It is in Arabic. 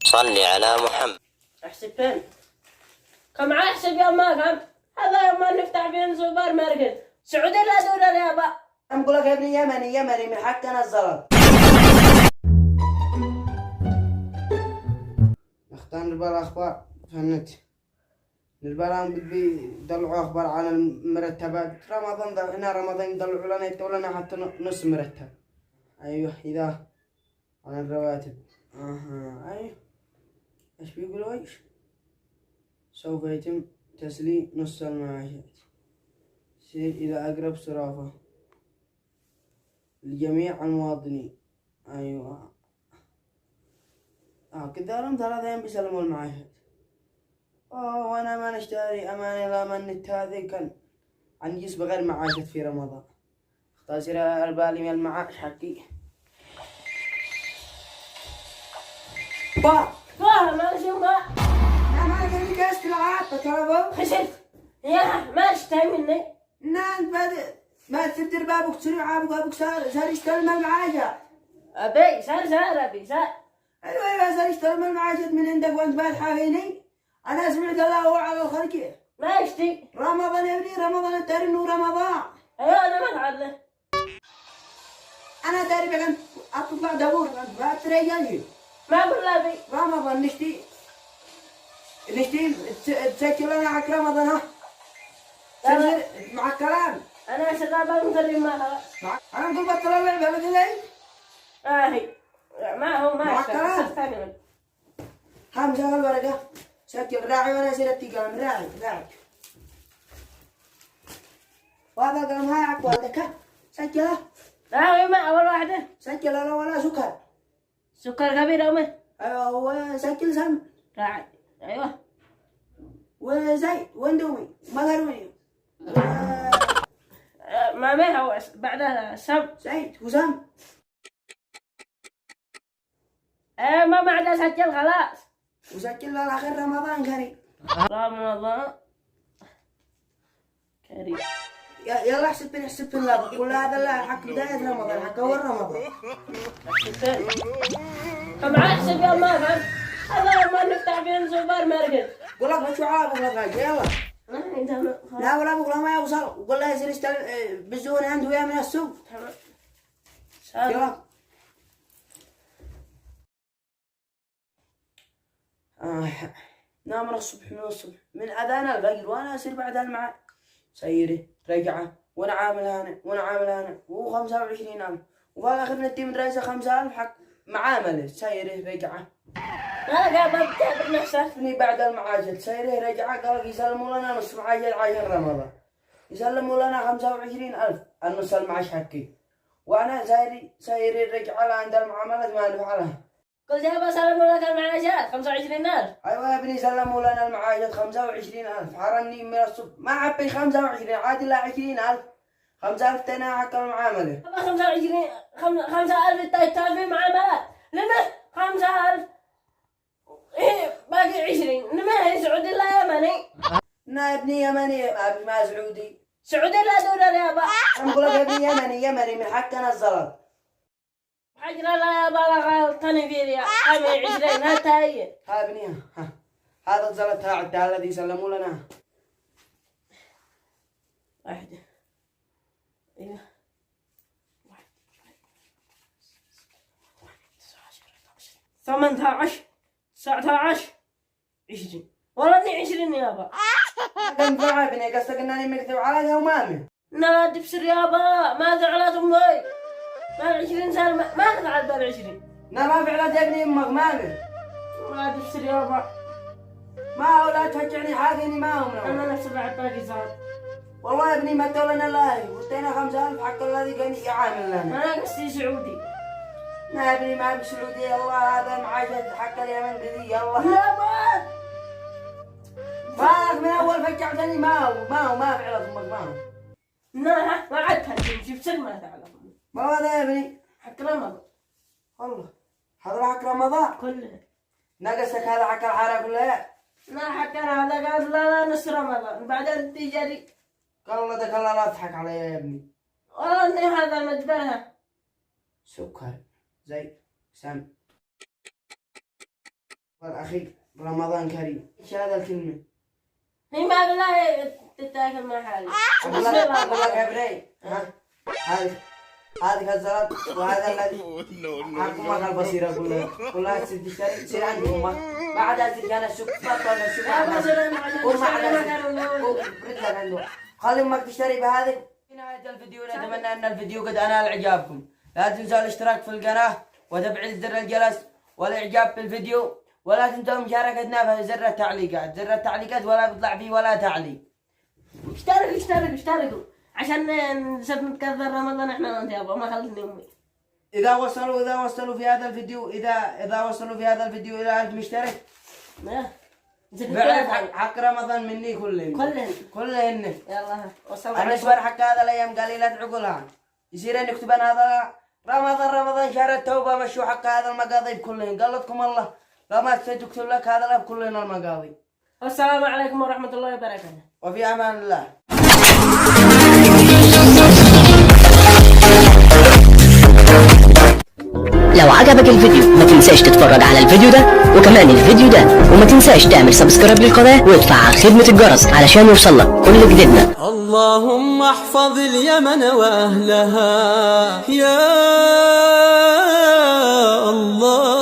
صلي على محمد. احسب فين؟ كم احسب يا ما كم؟ هذا يوم ما نفتح فيه سوبر ماركت سعودي لا دولار يا با. أقول لك يا ابني يمني من حقنا الزلط. اختار نربى الأخبار في النت. نربى بيطلعوا أخبار على المرتبات رمضان هنا رمضان يطلعوا لنا يطلعوا لنا حتى نص مرتب. أيوه إذا على الرواتب. أيوه إيش بيقولوا إيش؟ سوف يتم تسليم نص المعاشات. سير إلى أقرب صرافة لجميع المواطنين. أيوة كده لهم 3 أيام بيسلموا المعاشات. وأنا ما نشتري أمانة لا من النت هذه كان عنجز بغير معاشات في رمضان. اختصر البالي من المعاش حقي. با ما شو ما ما كان جالس تلعب بتلعب خسرت يا ما اشتهي مني. نان بعد ما تدير بابك تسرع أبوك صار يشتغل مع المعاشات. أبي صار أبي صار. أيوة صار يشتغل مع المعاشات من عندك وأنت بعد حافيني. أنا سمعت الله على الخلق. ما اشتي رمضان يا ابني رمضان تدري إنه رمضان. أيوة أنا ما أتعلم. أنا داري بقى أطلع دور بعد رجالي. ما أقول لا أبي. رمضان نشتي تسجل لنا على رمضان ها. سجل مع الكلام. أنا شغال بنكلم ما خلاص. أنا نقول بطل اللعبة بدي لي. هي ما هو ما مع اشتغل الكلام. ثاني. همسة الورقة سجل راعي وأنا أصير التقام راعي. وهذا القلم هاي عقوالك سجله. لا ما أول واحدة. سجل أنا ولا سكر. سكر كبير أمي. أيوة هو سجل سم. راعي أيوة. وزيت واندومي مكروني. ما هو بعدها سم. زيت وسم. ما بعدها سجل خلاص. وسجل لآخر رمضان كريم. رمضان كريم. يلا احسب الله كل هذا لا حق بداية رمضان حق أول رمضان. كم احسب يا ما كم؟ هذا ما نفتح فيه سوبر ماركت. قول لك بشو عابك لك يلا. لا ولا بكرة ما يوصل وقول له يصير يشتغل بالزون عنده وياه من السوق. يلا. نام الصبح من أذان الفجر وأنا أصير بعد المعاد. سيري رجعة وأنا عامل هنا وهو 25,000 وفي الآخر ندي من رئيسه 5,000 حق معاملة. سيري رجعة. لا قابل تعبر نفسك. بعد المعاشر سيري رجعة قال يسلموا لنا نص معاشر 10 رمضان. يسلموا لنا 25,000 النص المعاش حقي. وأنا سيري رجعة لعند المعاملة ما ندفع لها. قلت يا ابا سلموا لك المعاشات 25,000. أيوة يا ابني سلموا لنا المعاشات 25,000 حرمني من الصبح ما عبي 25 عادي لا 20,000. 5,000 تنا حق المعاملة. ابا 25 5,000 تكفي معاملات. لما 5,000 إيه باقي 20 لما هي سعودي لا يمني. نا يا ابني يمني ما سعودي. سعودي لا دولار يا ابا. أنا أقول لك يا ابني يمني من حقنا الزلط. حجر لا يا ابا لا غلطني في ريال 20 هاتها هي. ها ابني هذا الزلط هذا الذي سلموا لنا. واحدة ايوه 18 19 20 والله اني 20 يابا. كم فرع ابني قصدك انني مكتب على همامي. لا تبصر يابا ما زعلت امي. ما 20 سنة ما نفعل بال 20. لا ما فعلت يا ابني امك مامي. ما تبصر يابا. ما هو لا تفجعني حاجني ما هم انا نفسي بعد باقي صار. والله يا ابني ما تولنا الله وطينا 5,000 حق الذي كان يعامل لنا. انا قصدي سعودي. لا يا ابني ما بسعودي يلا هذا معاشة حق اليمن ذي يلا. يابا ما من اول فجعتني ما فعلت امك ما هو. لا ما عاد تهجم شفت ما تعرف. ما هو هذا يا ابني حق رمضان والله هذا حق رمضان كله. ناقصك هذا حق الحارة كلها. لا حق هذا قال لا نص رمضان بعدين تجري. قال الله ذاك الله لا تضحك علي يا ابني. والله اني هذا مجبرها. سكر زي سم والأخي رمضان كريم. إيش هذا الكلمة؟ هي ما بالله تتاكل مع حالي. أقول لك يا بري هذه كالزرط وهذا الذي معكم ما قال بصير أقول لك كلها تشتري تصير عندكم بعدها تلقى أنا شوف بطل خلي امك تشتري بهذه. في نهاية الفيديو نتمنى ان الفيديو قد انال اعجابكم. لا تنسوا الاشتراك في القناة وتفعيل زر الجرس والاعجاب بالفيديو، ولا تنسوا مشاركتنا في زر التعليقات ولا بيطلع فيه ولا تعليق. اشتركوا عشان نصير نتكثر رمضان احنا وانت يابا ما خلتني امي. اذا وصلوا في هذا الفيديو اذا وصلوا في هذا الفيديو الى 1000 مشترك بعرف حق رمضان مني كلهن. يلا انا اشبر حق هذا الايام قليلة عقولها يصير نكتب هذا رمضان شهر التوبة مشوا حق هذا المقاضي كلهن. قالتكم الله لا ما تكتب لك هذا لا بكلهن المقاضي. والسلام عليكم ورحمة الله وبركاته. وفي امان الله. لو عجبك الفيديو ما تنساش تتفرج على الفيديو ده وكمان الفيديو ده، وما تنساش تعمل سبسكرايب للقناة وتفعل خدمة الجرس علشان يوصلك كل جديدنا. اللهم احفظ اليمن وأهلها يا الله.